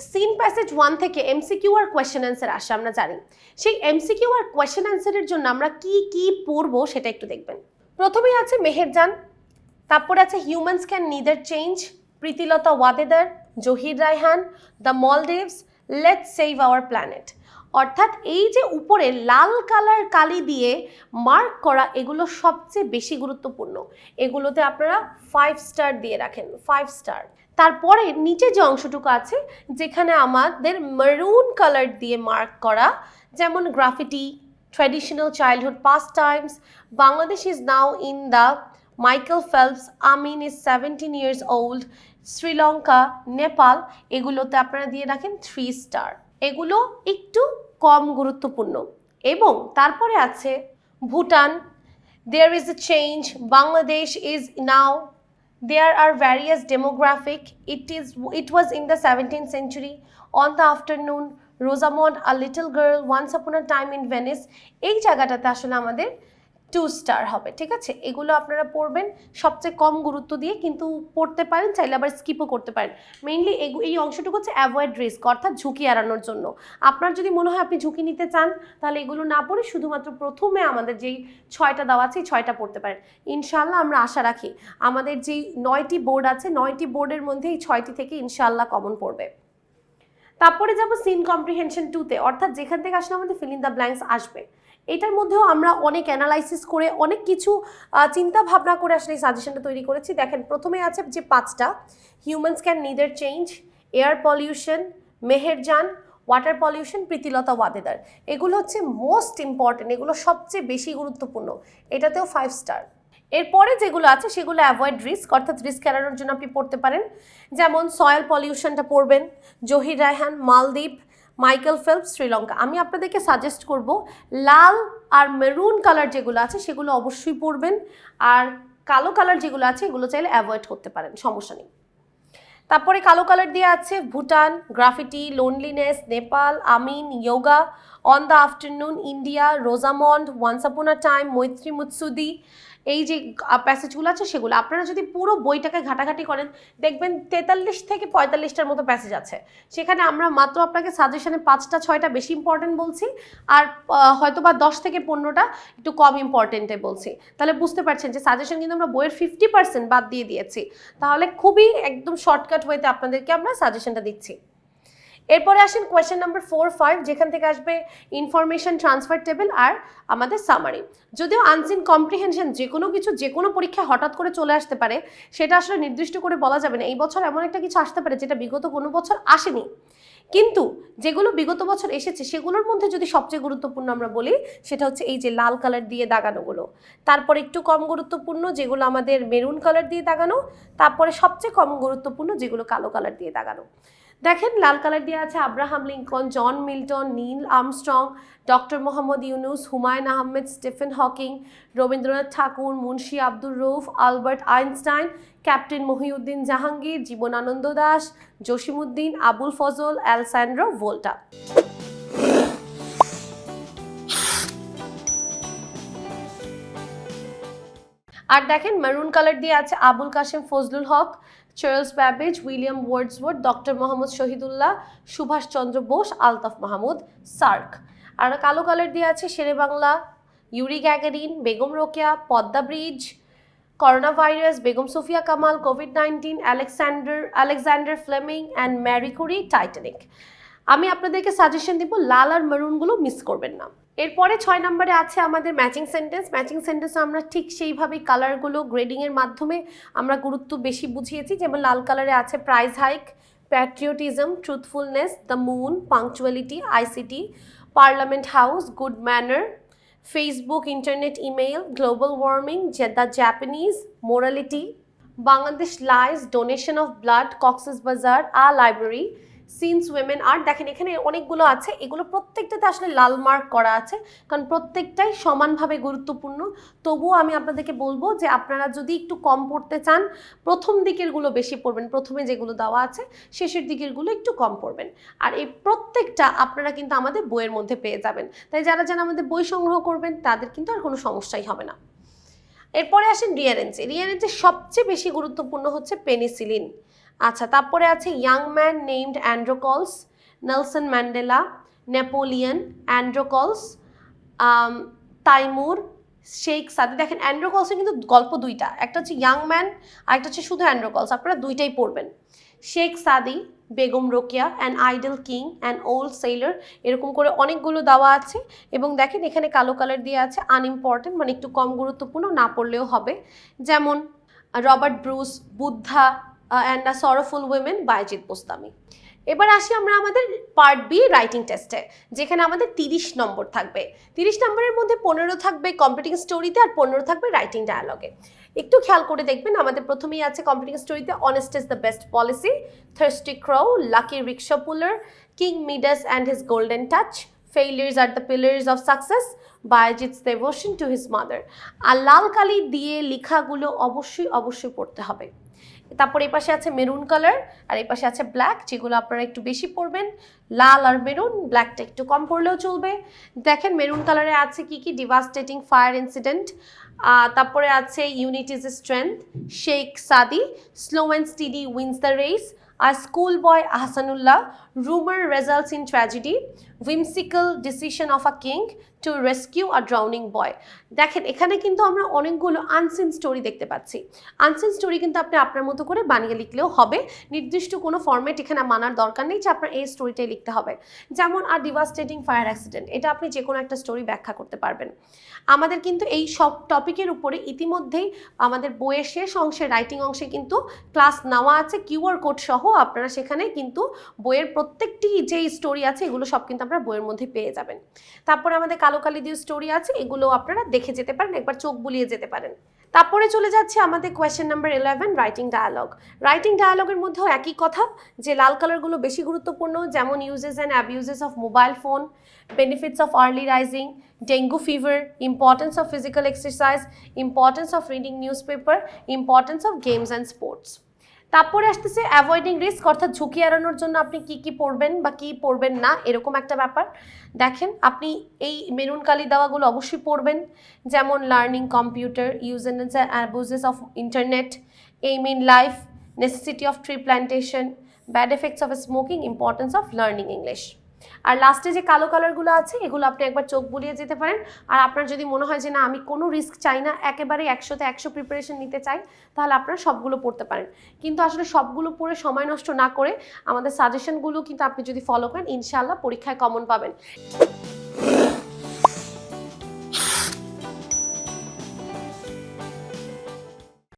Seen passage 1 থেকে MCQ আর question answer আসে আমরা জানি। সেই এমসিকিউ আর কোয়েশ্চেন অ্যান্সারের জন্য আমরা কি কি পড়বো সেটা একটু দেখবেন। প্রথমেই আছে মেহেরজান, তারপরে আছে humans can neither change, Pritilata Waddedar, Zahir Raihan, the Maldives, let's save our planet. অর্থাৎ এই যে উপরে লাল কালার কালি দিয়ে মার্ক করা এগুলো সবচেয়ে বেশি গুরুত্বপূর্ণ, এগুলোতে আপনারা 5 স্টার দিয়ে রাখেন, 5 স্টার। তারপরে নিচে যে অংশটুকু আছে যেখানে আমাদের মেরুন কালার দিয়ে মার্ক করা, যেমন graffiti, traditional childhood pass Times, Bangladesh is now in the, Michael Phelps, Amin is 17 years old, Sri Lanka, Nepal, এগুলোতে আপনারা দিয়ে রাখেন 3 স্টার। এগুলো একটু কম গুরুত্বপূর্ণ। এবং তারপরে আছে Bhutan, there is a change, Bangladesh is now, there are various demographic, it was in the 17th century, on the afternoon, Rosamond, a little girl, once upon a time in Venice। এই জায়গাটাতে আসলে আমাদের 2 স্টার হবে, ঠিক আছে। এগুলো আপনারা পড়বেন সবচেয়ে কম গুরুত্ব দিয়ে, কিন্তু পড়তে পারেন, চাইলে আবার স্কিপও করতে পারেন। মেইনলি এই অংশটুকু হচ্ছে অ্যাভয়েড রিস্ক, অর্থাৎ ঝুঁকি এড়ানোর জন্য। আপনার যদি মনে হয় আপনি ঝুঁকি নিতে চান তাহলে এগুলো না পড়ে শুধুমাত্র প্রথমে আমাদের যেই 6টা দেওয়া আছে এই 6টা পড়তে পারেন। ইনশাআল্লাহ আমরা আশা রাখি আমাদের যেই 9টি বোর্ড আছে 9টি বোর্ডের মধ্যে এই 6টি থেকে ইনশাআল্লাহ কমন পড়বে। তারপরে যাব সিন কম্প্রিহেনশন 2তে, অর্থাৎ যেখান থেকে আসলে আমাদের ফিল ইন দ্য ব্ল্যাঙ্কস আসবে। এটার মধ্যেও আমরা অনেক অ্যানালাইসিস করে অনেক কিছু চিন্তা ভাবনা করে আসলে এই সাজেশনটা তৈরি করেছি। দেখেন প্রথমে আছে যে 5টা, humans can neither change, air pollution, Meherjaan, water pollution, Pritilata Waddedar. এগুলো হচ্ছে মোস্ট ইম্পর্টেন্ট, এগুলো সবচেয়ে বেশি গুরুত্বপূর্ণ, এটাতেও 5 স্টার। এরপরে যেগুলো আছে সেগুলো অ্যাভয়েড রিস্ক, অর্থাৎ রিস্ক এড়ানোর জন্য আপনি পড়তে পারেন, যেমন সয়েল পলিউশনটা পড়বেন, জহির রায়হান, মালদ্বীপ, মাইকেল ফেলপস, শ্রীলঙ্কা। আমি আপনাদেরকে সাজেস্ট করব লাল আর মেরুন কালার যেগুলো আছে সেগুলো অবশ্যই পড়বেন, আর কালো কালার যেগুলো আছে এগুলো চাইলে অ্যাভয়েড করতে পারেন, সমস্যা নেই। তারপরে কালো কালার দিয়ে আছে Bhutan, graffiti, loneliness, Nepal, Amin, yoga, on the afternoon, India, Rosamund, once upon a time, মৈত্রী মুৎসুদি। এই যে প্যাসেজগুলো আছে সেগুলো আপনারা যদি পুরো বইটাকে ঘাটাঘাটি করেন দেখবেন 43 থেকে 45টার মতো প্যাসেজ আছে। সেখানে আমরা মাত্র আপনাকে সাজেশনে 5টা 6টা বেশি ইম্পর্টেন্ট বলছি, আর হয়তোবা 10 থেকে 15টা একটু কম ইম্পর্টেন্টে বলছি। তাহলে বুঝতে পারছেন যে সাজেশন কিন্তু আমরা বইয়ের 50% বাদ দিয়ে দিয়েছি। তাহলে খুবই একদম শর্টকাট ওয়েতে আপনাদেরকে আমরা সাজেশনটা দিচ্ছি। এরপরে আসেন কোয়েশ্চেন নাম্বার 4, 5, যেখান থেকে আসবে ইনফরমেশন ট্রান্সফার টেবিল আর আমাদের সামারি। যদিও আনসিন কম্প্রিহেনশন যে কোনো কিছু যে কোনো পরীক্ষায় হঠাৎ করে চলে আসতে পারে, সেটা আসলে নির্দিষ্ট করে বলা যাবে না। এই বছর এমন একটা কিছু আসতে পারে যেটা বিগত কোনো বছর আসেনি, কিন্তু যেগুলো বিগত বছর এসেছে সেগুলোর মধ্যে যদি সবচেয়ে গুরুত্বপূর্ণ আমরা বলি সেটা হচ্ছে এই যে লাল কালার দিয়ে দাগানোগুলো। তারপর একটু কম গুরুত্বপূর্ণ যেগুলো আমাদের মেরুন কালার দিয়ে দাগানো, তারপরে সবচেয়ে কম গুরুত্বপূর্ণ যেগুলো কালো কালার দিয়ে দাগানো। দেখেন লাল কালার দিয়ে আছে Abraham Lincoln, John Milton, Neil Armstrong, doctor Mohammad Yunus, Humayun Ahmed, Stephen Hawking, Rabindranath Tagore, Munshi Abdur Rauf, Albert Einstein, captain Mohiuddin Jahangir, Jibanananda Das, Jasimuddin, Abul Fazal, Alessandro Volta. আর দেখেন মেরুন কালার দিয়ে আছে Abul Kashem Fazlul Haque, Charles Babbage, William Wordsworth, doctor Mohammad Shahidullah, Subhash Chandra Bose, Altaf Mahmud, SAARC. আর কালো কালার দিয়ে আছে Shere Bangla, Yuri Gagarin, Begum Rokeya, Padma bridge, corona virus, Begum Sufia Kamal, কোভিড-19, Alexander Fleming and Marie Curie, Titanic. আমি আপনাদেরকে সাজেশন দিব লাল আর মেরুনগুলো মিস করবেন না। এরপরে 6 নম্বরে আছে আমাদের ম্যাচিং সেন্টেন্স। ম্যাচিং সেন্টেন্স আমরা ঠিক সেইভাবেই কালারগুলো গ্রেডিংয়ের মাধ্যমে আমরা গুরুত্ব বেশি বুঝিয়েছি। যেমন লাল কালারে আছে price hike, patriotism, truthfulness, the moon, punctuality, ICT, parliament house, good manner, Facebook, internet, email, global warming, the Japanese, morality, Bangladesh lies, donation of blood, Cox's Bazar, a library, since women art. দেখেন এখানে অনেকগুলো আছে, এগুলো প্রত্যেকটাতে আসলে লাল মার্ক করা আছে কারণ প্রত্যেকটাই সমানভাবে গুরুত্বপূর্ণ। তবুও আমি আপনাদেরকে বলবো যে আপনারা যদি একটু কম পড়তে চান প্রথম দিকেরগুলো বেশি পড়বেন, প্রথমে যেগুলো দেওয়া আছে শেষের দিকেরগুলো একটু কম পড়বেন। আর এই প্রত্যেকটা আপনারা কিন্তু আমাদের বইয়ের মধ্যে পেয়ে যাবেন, তাই যারা যারা আমাদের বই সংগ্রহ করবেন তাদের কিন্তু আর কোনো সমস্যাই হবে না। এরপরে আসেন রিয়ারেন্সে। রিয়ারেন্সে সবচেয়ে বেশি গুরুত্বপূর্ণ হচ্ছে পেনিসিলিন। আচ্ছা, তারপরে আছে young man named Androcles, Nelson Mandela, Napoleon, Androcles, Taimur, Sheikh Sadi. দেখেন অ্যান্ড্রোকলসের কিন্তু গল্প দুইটা, একটা হচ্ছে ইয়াং ম্যান আর একটা হচ্ছে শুধু অ্যান্ড্রোকলস, আপনারা দুইটাই পড়বেন। শেখ সাদি, Begum Rokeya, an idol king, an old seller, এরকম করে অনেকগুলো দেওয়া আছে। এবং দেখেন এখানে কালো কালার দিয়ে আছে আনইম্পর্টেন্ট, মানে একটু কম গুরুত্বপূর্ণ, না পড়লেও হবে। যেমন Robert Bruce, Buddha and a sorrowful women, Bayezid Bostami. এবার আসি আমরা আমাদের পার্ট বি রাইটিং টেস্টে, যেখানে আমাদের 30 নম্বর থাকবে। 30 নম্বরের মধ্যে 15 থাকবে কম্পিটিং স্টোরিতে আর 15 থাকবে রাইটিং ডায়ালগে। একটু খেয়াল করে দেখবেন, আমাদের প্রথমেই আছে কম্পিটিং স্টোরিতে honest is the best policy, thirsty crow, lucky rickshaw puller, king Midas and his golden touch, failures are the pillars of success, বায়েজিদ's devotion to his mother। আর লাল কালি দিয়ে লেখাগুলো অবশ্যই অবশ্যই পড়তে হবে। তারপর এই পাশে আছে মেরুন কালার আর এই পাশে আছে ব্ল্যাক, যেগুলো আপনারা একটু বেশি পড়বেন। লাল আর মেরুন, ব্ল্যাকটা একটু কম পড়লেও চলবে। দেখেন মেরুন কালারে আছে কি কি, ডিভাস্টেটিং ফায়ার ইনসিডেন্ট, তারপরে আছে unit is a strength, Sheikh Sadi, slow and steady wins the race, আর school boy Ahsanullah, rumour results in tragedy, whimsical decision of a king to rescue a drowning boy। দেখেন এখানে কিন্তু আমরা অনেকগুলো আনসিন স্টোরি দেখতে পাচ্ছি। আনসিন স্টোরি কিন্তু আপনি আপনার মতো করে বানিয়ে লিখলেও হবে, নির্দিষ্ট কোনো ফরম্যাট এখানে মানার দরকার নেই যে আপনার এই স্টোরিটাই লিখতে হবে। যেমন আর ডিভাস্টেটিং ফায়ার অ্যাক্সিডেন্ট, এটা আপনি যে কোনো একটা স্টোরি ব্যাখ্যা করতে পারবেন। আমাদের কিন্তু এই সব টপিকের উপরে ইতিমধ্যেই আমাদের বইয়ের শেষ অংশে রাইটিং অংশে কিন্তু ক্লাস নেওয়া আছে কিউআর কোড সহ, আপনারা সেখানে কিন্তু বইয়ের প্রত্যেকটি যে স্টোরি আছে এগুলো সব কিন্তু আপনারা বইয়ের মধ্যে পেয়ে যাবেন। তারপরে আমাদের কালো কালি দিয়ে স্টোরি আছে, এগুলো আপনারা দেখে যেতে পারেন, একবার চোখ বুলিয়ে যেতে পারেন। তারপরে চলে যাচ্ছে আমাদের question number 11, writing dialogue. Writing ডায়ালগের মধ্যেও একই কথা, যে লাল কালারগুলো বেশি গুরুত্বপূর্ণ, যেমন uses and abuses of mobile phone, benefits of early rising, dengue fever, importance of physical exercise, importance of reading newspaper, importance of games and sports. তারপরে আসতেছে অ্যাভয়েডিং রিস্ক, অর্থাৎ ঝুঁকি এড়ানোর জন্য আপনি কি কি পড়বেন বা কি পড়বেন না, এরকম একটা ব্যাপার। দেখেন আপনি এই মেরুন কালি দেওয়াগুলো অবশ্যই পড়বেন, যেমন learning computer, use and abuses of internet, aim in life, necessity of tree plantation, bad effects of smoking, importance of learning English. আর লাস্টে যে কালো কালারগুলো আছে এগুলো আপনি একবার চোখ বুলিয়ে যেতে পারেন। আর আপনার যদি মনে হয় যে না আমি কোনো রিস্ক চাই না, একেবারে 100তে 100 প্রিপারেশন নিতে চাই, তাহলে আপনারা সবগুলো পড়তে পারেন। কিন্তু আসলে সবগুলো পড়ে সময় নষ্ট না করে আমাদের সাজেশনগুলো কিন্তু আপনি যদি ফলো করেন, ইনশাআল্লাহ পরীক্ষায় কমন পাবেন।